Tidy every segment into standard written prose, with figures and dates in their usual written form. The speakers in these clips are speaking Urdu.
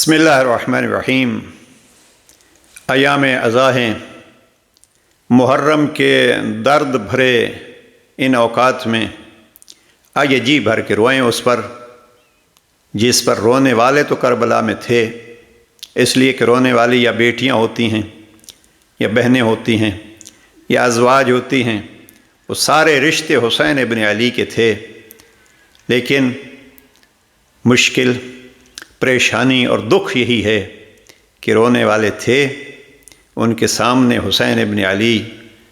بسم اللہ الرحمن الرحیم۔ ایام ازاں ہیں، محرم کے درد بھرے ان اوقات میں آئیے جی بھر کے روئیں اس پر جس پر رونے والے تو کربلا میں تھے، اس لیے کہ رونے والی یا بیٹیاں ہوتی ہیں یا بہنیں ہوتی ہیں یا ازواج ہوتی ہیں، وہ سارے رشتے حسین ابن علی کے تھے، لیکن مشکل پریشانی اور دکھ یہی ہے کہ رونے والے تھے، ان کے سامنے حسین ابن علی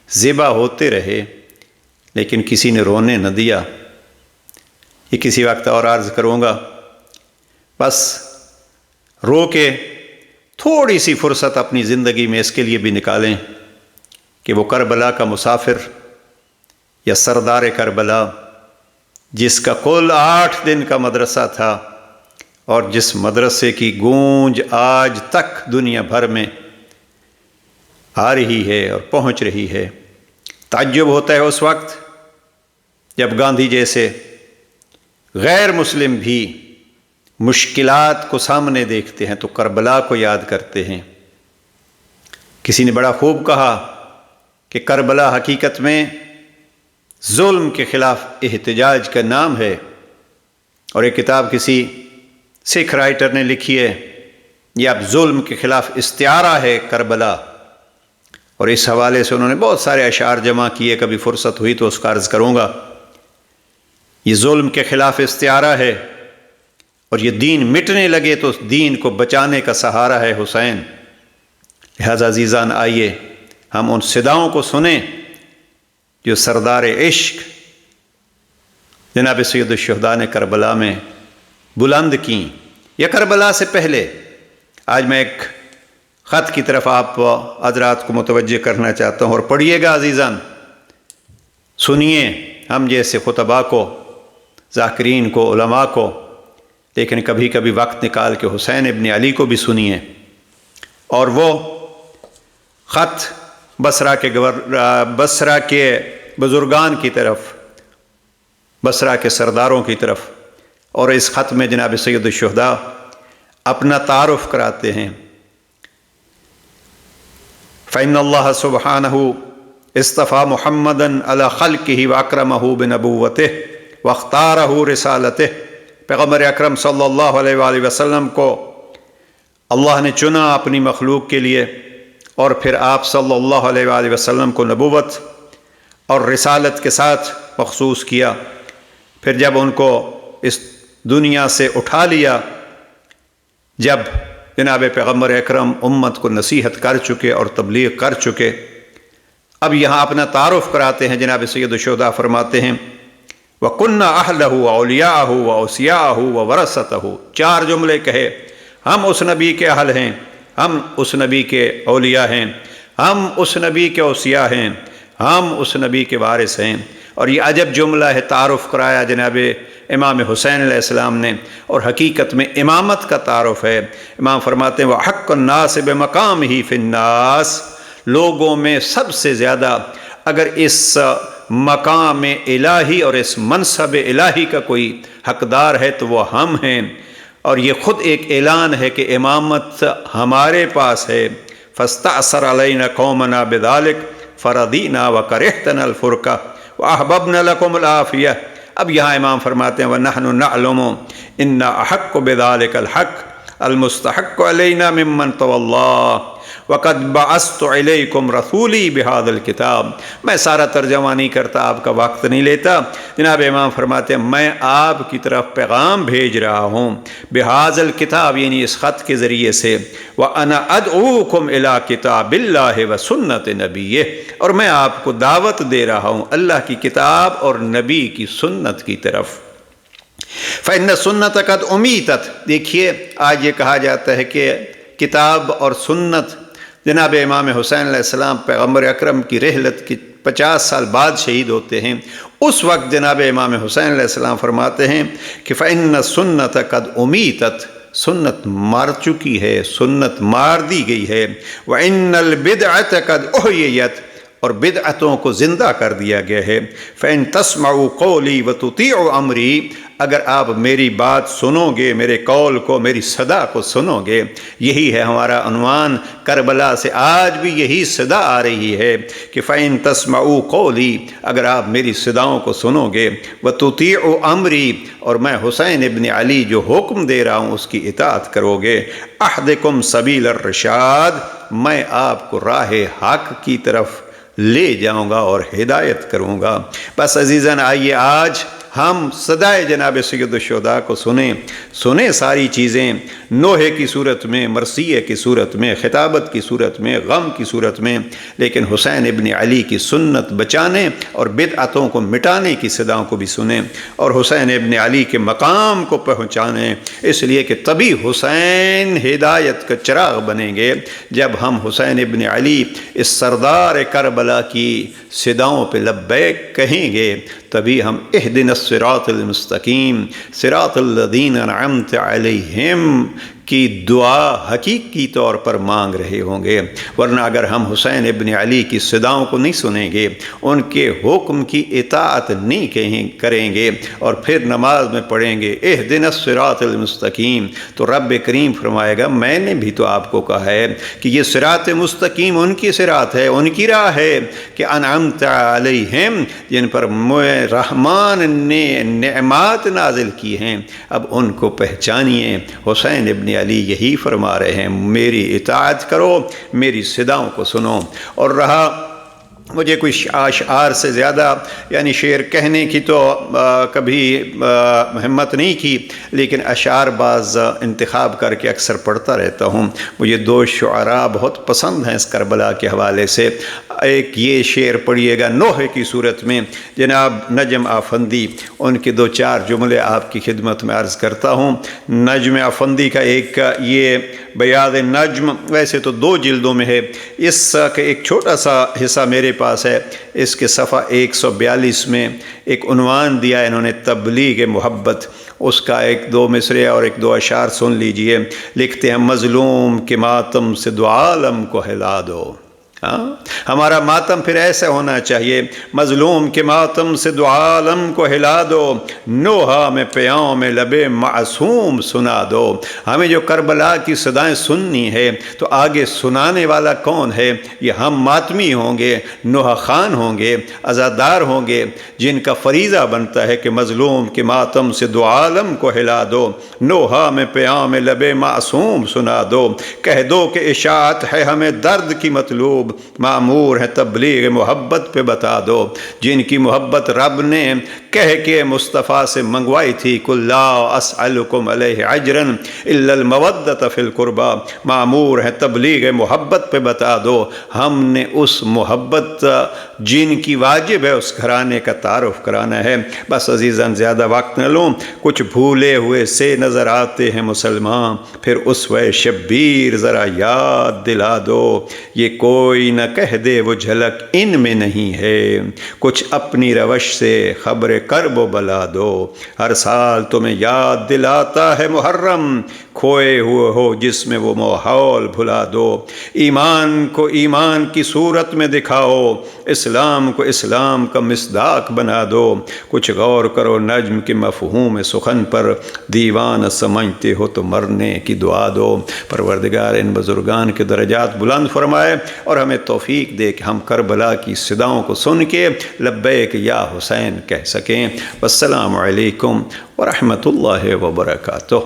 ذبح ہوتے رہے لیکن کسی نے رونے نہ دیا۔ یہ کسی وقت اور عرض کروں گا، بس رو کے تھوڑی سی فرصت اپنی زندگی میں اس کے لیے بھی نکالیں کہ وہ کربلا کا مسافر یا سردار کربلا جس کا کل 8 دن کا مدرسہ تھا اور جس مدرسے کی گونج آج تک دنیا بھر میں آ رہی ہے اور پہنچ رہی ہے، تعجب ہوتا ہے اس وقت جب گاندھی جیسے غیر مسلم بھی مشکلات کو سامنے دیکھتے ہیں تو کربلا کو یاد کرتے ہیں۔ کسی نے بڑا خوب کہا کہ کربلا حقیقت میں ظلم کے خلاف احتجاج کا نام ہے، اور ایک کتاب کسی سکھ رائٹر نے لکھی ہے، یہ اب ظلم کے خلاف استعارہ ہے کربلا، اور اس حوالے سے انہوں نے بہت سارے اشعار جمع کیے، کبھی فرصت ہوئی تو اس کا عرض کروں گا۔ یہ ظلم کے خلاف استعارہ ہے، اور یہ دین مٹنے لگے تو اس دین کو بچانے کا سہارا ہے حسین۔ لہذا عزیزان، آئیے ہم ان صداؤں کو سنیں جو سردار عشق جناب سید الشہداء نے کربلا میں بلند کیں، یا کربلا سے پہلے۔ آج میں ایک خط کی طرف آپ حضرات کو متوجہ کرنا چاہتا ہوں، اور پڑھیے گا عزیزان، سنیے ہم جیسے خطباء کو، ذاکرین کو، علماء کو، لیکن کبھی کبھی وقت نکال کے حسین ابن علی کو بھی سنیے۔ اور وہ خط بصرہ کے بزرگان کی طرف، بصرہ کے سرداروں کی طرف، اور اس خط میں جناب سید الشہداء اپنا تعارف کراتے ہیں۔ فَإِنَّ اللَّهَ سُبْحَانَهُ اصطفى مُحَمَّدًا عَلَى خَلْقِهِ وَأَكْرَمَهُ بِنَبُوَّتِهِ وَاخْتَارَهُ رِسَالَتِهِ۔ پیغمبر اکرم صلی اللہ علیہ وآلہ وسلم کو اللہ نے چنا اپنی مخلوق کے لیے، اور پھر آپ صلی اللہ علیہ وآلہ وسلم کو نبوت اور رسالت کے ساتھ مخصوص کیا۔ پھر جب ان کو اس دنیا سے اٹھا لیا، جب جناب پیغمبر اکرم امت کو نصیحت کر چکے اور تبلیغ کر چکے، اب یہاں اپنا تعارف کراتے ہیں۔ جناب سید الشہداء فرماتے ہیں وَكُنَّا أَهْلَهُ وَأَوْلِيَاءَهُ وَأَوْصِيَاءَهُ وَوَرَثَتَهُ۔ 4 جملے کہے، ہم اس نبی کے اہل ہیں، ہم اس نبی کے اولیاء ہیں، ہم اس نبی کے اوصیاء ہیں، ہم اس نبی کے وارث ہیں۔ اور یہ عجب جملہ ہے، تعارف کرایا جناب امام حسین علیہ السلام نے، اور حقیقت میں امامت کا تعارف ہے۔ امام فرماتے ہیں وَحَقُّ النَّاسِ بِمَقَامِهِ فِي النَّاسِ۔ لوگوں میں سب سے زیادہ اگر اس مقام الہی اور اس منصب الہی کا کوئی حقدار ہے تو وہ ہم ہیں، اور یہ خود ایک اعلان ہے کہ امامت ہمارے پاس ہے۔ فَاسْتَأْثَرَ عَلَيْنَا قَوْمَنَا بِذَلِكَ فَرَضِينَا وَكَرِهْتَنَا الْفُرْقَةَ وَأَحْبَبْنَا لَكُمُ الْعَافِيَةَ۔ اب یہاں امام فرماتے ہیں وَنَحْنُ نَعْلَمُ إِنَّ أَحَقُّ بِذَلِكَ الْحَقِّ الْمُسْتَحِقُّ عَلَيْنَا مِمَّنْ تَوَلَّاهُ وَقَدْ بَعَثْتُ إِلَيْكُمْ رَسُولِي بِهَذَا الْكِتَابِ۔ میں سارا ترجمہ نہیں کرتا، آپ کا وقت نہیں لیتا۔ جناب امام فرماتے ہیں میں آپ کی طرف پیغام بھیج رہا ہوں بِهَذَا الْكِتَابِ، یعنی اس خط کے ذریعے سے، وَأَنَا أَدْعُوكُمْ إِلَىٰ كِتَابِ اللَّهِ وَسُنَّةِ نَبِيِّهِ، اور میں آپ کو دعوت دے رہا ہوں اللہ کی کتاب اور نبی کی سنت کی طرف۔ فَإِنَّ السُّنَّةَ قَدْ أُمِيتَتْ۔ دیکھیے آج یہ کہا جاتا ہے کہ کتاب اور سنت، جناب امام حسین علیہ السلام پیغمبر اکرم کی رحلت کی 50 سال بعد شہید ہوتے ہیں، اس وقت جناب امام حسین علیہ السلام فرماتے ہیں کہ فَإِنَّ السُّنَّةَ قَدْ أُمِيتَتْ، سنت مار چکی ہے، سنت مار دی گئی ہے۔ وَإِنَّ الْبِدْعَةَ قَدْ أُحْيِيَتْ، اور بدعتوں کو زندہ کر دیا گیا ہے۔ فَإِن تَسْمَعُوا قَوْلِي وَتُطِيعُوا أَمْرِي، اگر آپ میری بات سنو گے، میرے قول کو، میری صدا کو سنو گے۔ یہی ہے ہمارا عنوان، کربلا سے آج بھی یہی صدا آ رہی ہے کہ فَإِن تَسْمَعُوا قَوْلِي، اگر آپ میری صداؤں کو سنو گے، وَتُطِيعُوا أَمْرِي، اور میں حسین ابن علی جو حکم دے رہا ہوں اس کی اطاعت کرو گے، أَحْدِكُمْ سَبِيلَ الرَّشَادِ، میں آپ کو راہ حق کی طرف لے جاؤں گا اور ہدایت کروں گا۔ بس عزیزاً، آئیے آج ہم صدائے جناب سید الشہداء کو سنیں ساری چیزیں نوحے کی صورت میں، مرثیے کی صورت میں، خطابت کی صورت میں، غم کی صورت میں، لیکن حسین ابن علی کی سنت بچانے اور بدعتوں کو مٹانے کی صداؤں کو بھی سنیں اور حسین ابن علی کے مقام کو پہنچانے، اس لیے کہ تبھی حسین ہدایت کا چراغ بنیں گے جب ہم حسین ابن علی اس سردار کربلا کی صداؤں پہ لبیک کہیں گے، تبھی ہم اہدنا الصراط المستقیم صراط الذین انعمت علیہم کی دعا حقیقی طور پر مانگ رہے ہوں گے۔ ورنہ اگر ہم حسین ابن علی کی صداؤں کو نہیں سنیں گے، ان کے حکم کی اطاعت نہیں کریں گے اور پھر نماز میں پڑھیں گے اہدنا الصراط المستقیم، تو رب کریم فرمائے گا میں نے بھی تو آپ کو کہا ہے کہ یہ صراط مستقیم ان کی صراط ہے، ان کی راہ ہے کہ انعمت علیہم، جن پر رحمان نے نعمات نازل کی ہیں، اب ان کو پہچانیے۔ حسین ابن علی یہی فرما رہے ہیں، میری اطاعت کرو، میری صداؤں کو سنو۔ اور رہا مجھے کوئی اشعار سے زیادہ یعنی شعر کہنے کی تو کبھی ہمت نہیں کی، لیکن اشعار بعض انتخاب کر کے اکثر پڑھتا رہتا ہوں۔ مجھے دو شعراء بہت پسند ہیں اس کربلا کے حوالے سے۔ ایک یہ شعر پڑھیے گا نوحے کی صورت میں، جناب نجم آفندی، ان کے دو چار جملے آپ کی خدمت میں عرض کرتا ہوں۔ نجم آفندی کا ایک یہ بیاض نجم ویسے تو 2 جلدوں میں ہے، اس کا ایک چھوٹا سا حصہ میرے پاس ہے، اس کے صفحہ 142 میں ایک عنوان دیا ہے انہوں نے، تبلیغ محبت۔ اس کا 1-2 مصرعے اور 1-2 اشعار سن لیجئے۔ لکھتے ہیں مظلوم کے ماتم سے دو عالم کو ہلا دو۔ ہمارا ماتم پھر ایسا ہونا چاہیے، مظلوم کے ماتم سے دو عالم کو ہلا دو، نوحہ میں پیام میں لبے معصوم سنا دو۔ ہمیں جو کربلا کی صدائیں سننی ہے تو آگے سنانے والا کون ہے؟ یہ ہم ماتمی ہوں گے، نوحہ خان ہوں گے، عزادار ہوں گے، جن کا فریضہ بنتا ہے کہ مظلوم کے ماتم سے دو عالم کو ہلا دو، نوحہ میں پیام لبے معصوم سنا دو، کہہ دو کہ اشاعت ہے ہمیں درد کی مطلوب، معمور ہے تبلیغ محبت پہ بتا دو۔ جن کی محبت رب نے کہہ کے مصطفیٰ سے منگوائی تھی، قُل لا اسألکم علیہ اجرا الا المودۃ فی القربی، معمور ہے تبلیغ محبت پہ بتا دو۔ ہم نے اس محبت جن کی واجب ہے اس گھرانے کا تعارف کرانا ہے۔ بس عزیزاً زیادہ وقت نہ لوں، کچھ بھولے ہوئے سے نظر آتے ہیں مسلمان، پھر اسوہ شبیر ذرا یاد دلا دو، یہ کوئی نہ کہہ دے وہ جھلک ان میں نہیں ہے، کچھ اپنی روش سے خبر کرب و بلا دو، ہر سال تمہیں یاد دلاتا ہے محرم، کھوئے ہوئے ہو جس میں وہ ماحول بھلا دو، ایمان کو ایمان کی صورت میں دکھاؤ، اسلام کو اسلام کا مصداق بنا دو، کچھ غور کرو نجم کے مفہوم سخن پر، دیوان سمجھتے ہو تو مرنے کی دعا دو۔ پروردگار ان بزرگان کے درجات بلند فرمائے اور ہمیں توفیق دے کہ ہم کربلا کی صداؤں کو سن کے لبیک یا حسین کہہ سکیں۔ والسلام علیکم ورحمۃ اللہ وبرکاتہ۔